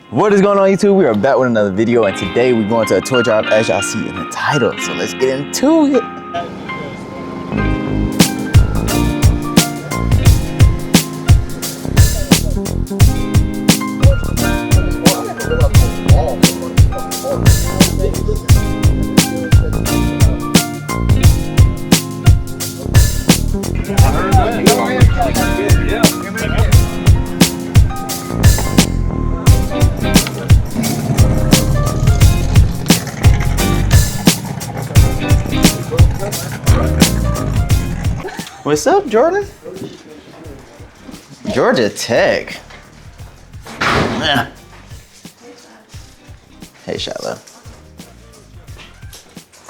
What is going on, YouTube? We are back with another video, and today we're going to a toy drive, as y'all see in the title. So let's get into it. What's up, Jordan? Georgia Tech. Hey, Shiloh.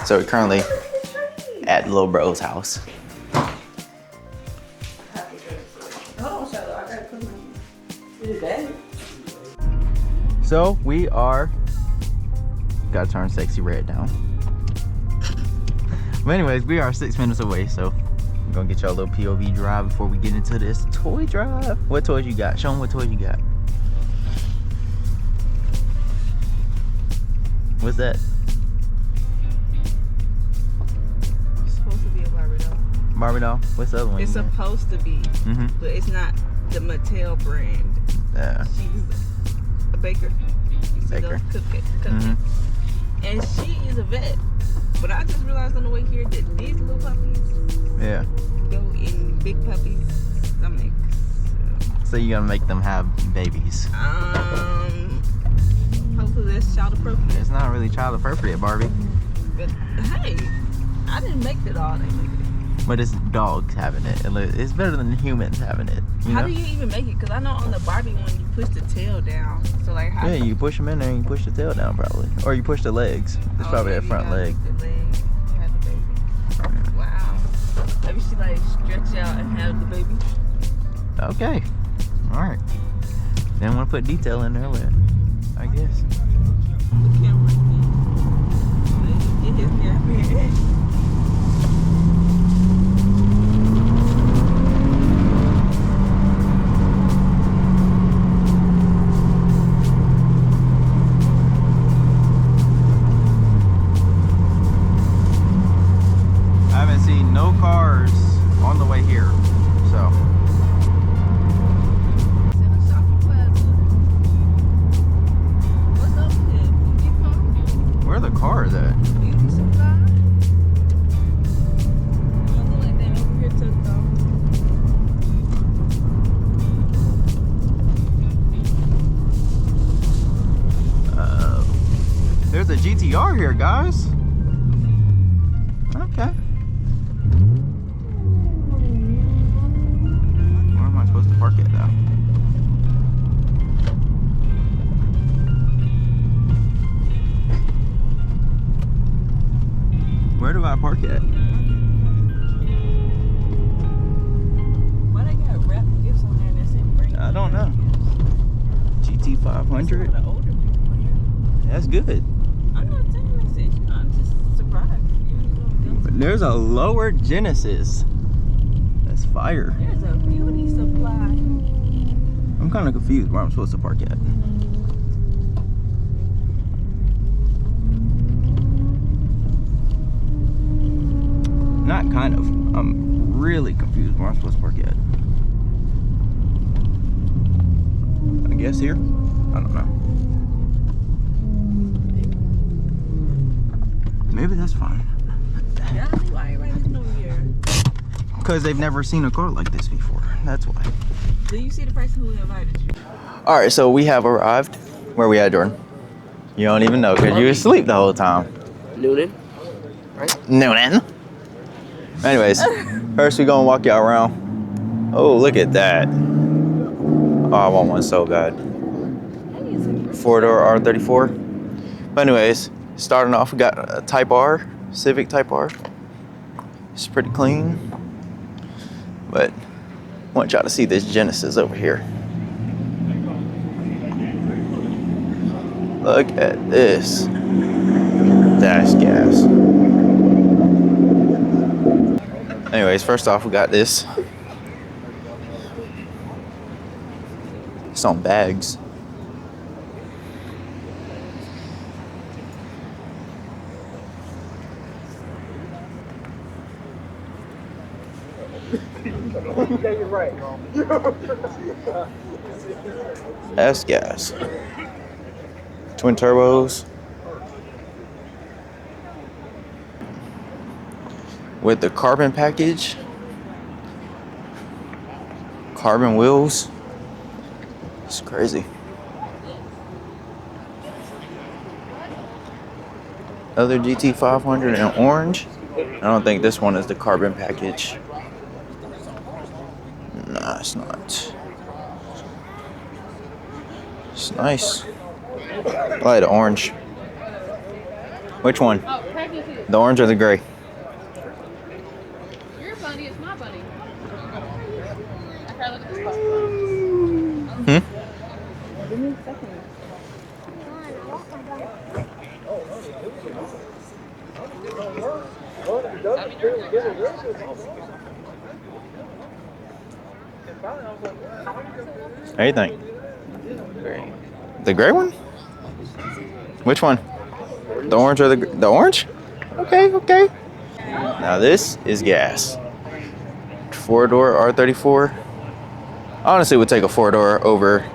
So we're currently at Lil Bro's house. So we are, gotta turn sexy red down. But anyways, we are 6 minutes away, so I'm gonna get y'all a little POV drive before we get into this toy drive. What toys you got? Show them what toys you got. What's that? It's supposed to be a Barbie doll. Barbie doll? What's the other one? It's supposed to be, but it's not the Mattel brand. Yeah. She's a baker. She Baker. does cooking. And she is a vet. But I just realized on the way here that these little puppies go in big puppies' stomachs. So you're gonna make them have babies. Hopefully that's child appropriate. It's not really child appropriate, Barbie. But hey, I didn't make the doll, they made it. But it's dogs having it. It's better than humans having it. How do you even make it? Because I know on the Barbie one you push the tail down. So like how you push them in there and you push the tail down probably. Or you push the legs. It's probably that front leg. The leg had the baby. Wow. Maybe she like stretch out and have the baby. Okay. Alright. Didn't want to put detail in there, but I guess. The camera. Get his nappy. No cars on the way here, so. What's up with Where are the cars at? Beauty supply? Don't look like that over here tucked off. There's a GTR here, guys. Okay. Park it now. Where do I park it? Why they got wrap gifts on there and that's it? Bring I don't know. GT 500. The older people here. That's good. I'm not saying this is. I'm just surprised. But there's a lower Genesis. That's fire. There's a beauty supply. I'm kind of confused where I'm supposed to park at. Not kind of. I'm really confused where I'm supposed to park at. I guess here? I don't know. Maybe that's fine. Yeah, I think why everybody's over here. Because they've never seen a car like this before. That's why. Do you see the person who invited you? Alright, so we have arrived. Where we at, Jordan? You don't even know because you were asleep the whole time. Noonan. Right? Noonan. Anyways, first we gonna walk y'all around. Oh, look at that. Oh, I want one so bad. 4-door R34. But anyways, starting off, we got a Type R, Civic Type R. It's pretty clean. But I want y'all to see this Genesis over here. Look at this. That's gas. Anyways, first off, we got this. It's on bags. Yeah, you're right. S gas. Twin turbos. With the carbon package. Carbon wheels. It's crazy. Other GT500 in orange. I don't think this one is the carbon package. Nah, it's not. It's nice. I like the orange. Which one? The orange or the gray? Your bunny is my bunny. I try to look at this box. Hmm? Give me a second. How do you think? Gray. The gray one? Which one? The orange or the orange? Okay, okay. Now this is gas. 4-door R34. Honestly, would take a 4-door over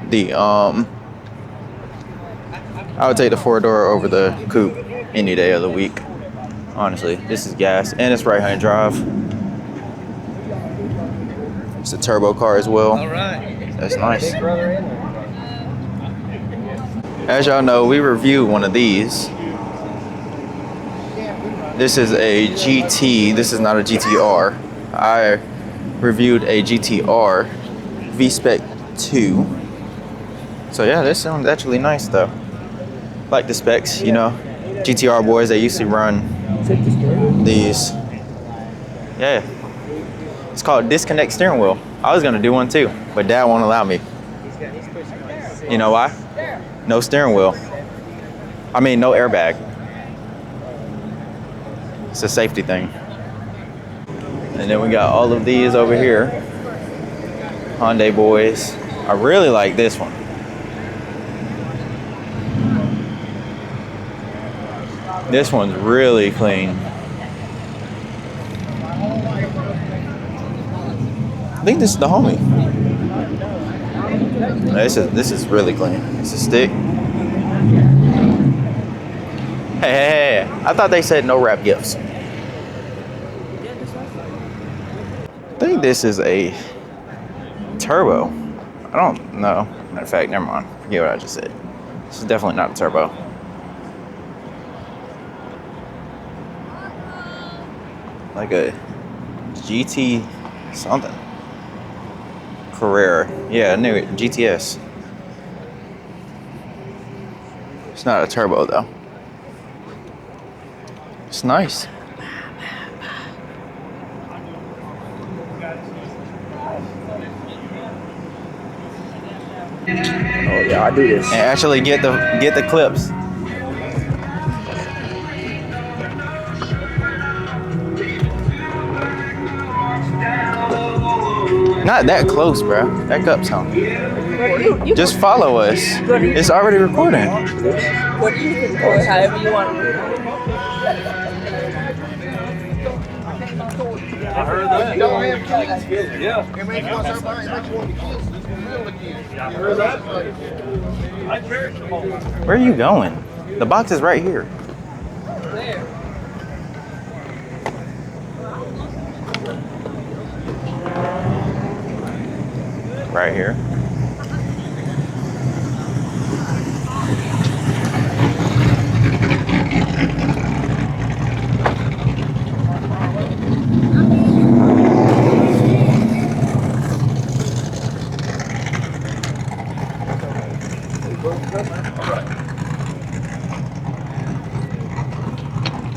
the I would take the 4-door over the coupe any day of the week. Honestly, this is gas and it's right-hand drive. It's a turbo car as well. All right. That's nice. As y'all know, we reviewed one of these. This is a GT. This is not a GTR. I reviewed a GTR V-Spec 2. So yeah, this sounds actually nice though. Like the specs, you know. GTR boys, they used to run these. Yeah. It's called disconnect steering wheel. I was gonna do one too, but Dad won't allow me. You know why? No steering wheel. I mean, no airbag. It's a safety thing. And then we got all of these over here. Hyundai boys. I really like this one. This one's really clean. I think this is the homie. This is really clean. It's a stick. Hey, I thought they said no wrap gifts. I think this is a turbo. I don't know. Matter of fact, never mind. Forget what I just said. This is definitely not a turbo. Like a GT something. Carrera. Yeah, I knew it. GTS. It's not a turbo though. It's nice. Oh yeah, I do this. And actually get the clips. Not that close, bro. Back up some. Just follow us. It's already recording. What do you think? Or however you want to record. I heard that. Yeah. I heard that. I cherish them all. Where are you going? The box is right here. There. Right here.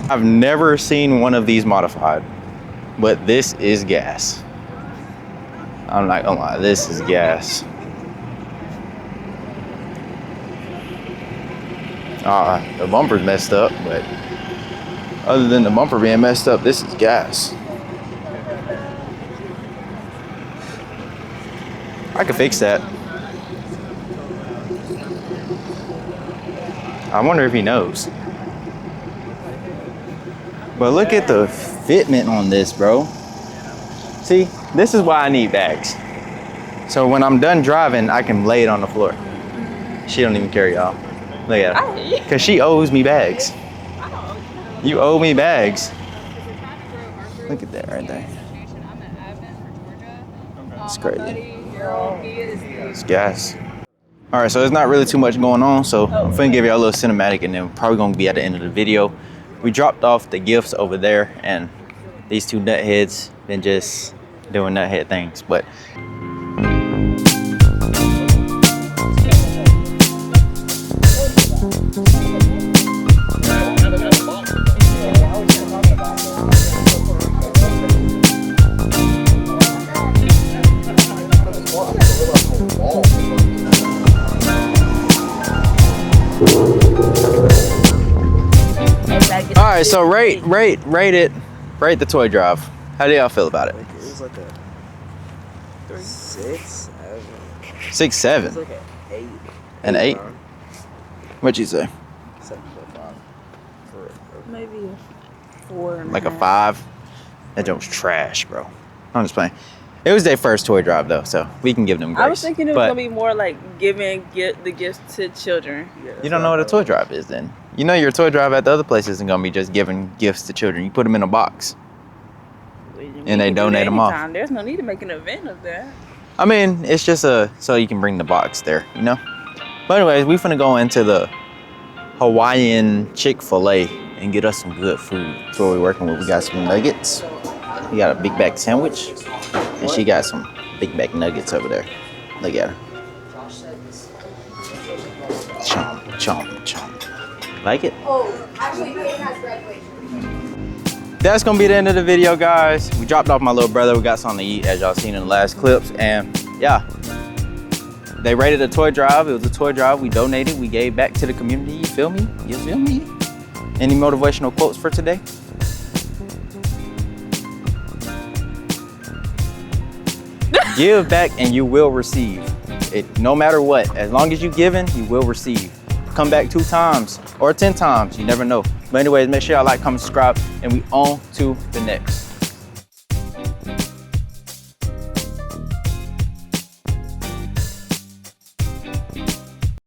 I've never seen one of these modified, but this is gas. I'm not gonna lie, this is gas. The bumper's messed up, but other than the bumper being messed up, this is gas. I could fix that. I wonder if he knows. But look at the fitment on this, bro. See, This is why I need bags. So when I'm done driving, I can lay it on the floor. She don't even care, y'all. Look at her. Because she owes me bags. You owe me bags. Look at that right there. It's crazy. It's gas. All right, so there's not really too much going on. So I'm finna give y'all a little cinematic and then we're probably gonna be at the end of the video. We dropped off the gifts over there and these two nutheads been just doing nuthead things, but all right, so rate the toy drive. How do y'all feel about it? It was like a 6, 6, 7. It was like an 8. An 8? What'd you say? 7.5. Maybe a 4. Like a 5? That joke was trash, bro. I'm just playing. It was their first toy drive though, so we can give them grace. I was thinking it was gonna be more like giving the gifts to children. Yeah, You don't know what a toy drive is then. You know your toy drive at the other place isn't gonna be just giving gifts to children. You put them in a box. And they donate them off. There's no need to make an event of that. I mean, it's just so you can bring the box there, you know? But anyways, we finna go into the Hawaiian Chick-fil-A and get us some good food. That's what we're working with. We got some nuggets. We got a Big Mac sandwich. And she got some Big Mac nuggets over there. Look at her. Chomp, chomp, chomp. Like it? Oh, actually, it has graduation. That's gonna be the end of the video, guys. We dropped off my little brother. We got something to eat, as y'all seen in the last clips. And yeah, they rated a toy drive. It was a toy drive. We donated. We gave back to the community. You feel me? You feel me? Any motivational quotes for today? Give back and you will receive. It, no matter what, as long as you're giving, you will receive. Come back 2 times or 10 times, you never know. But anyways, make sure y'all like, comment, subscribe, and we on to the next.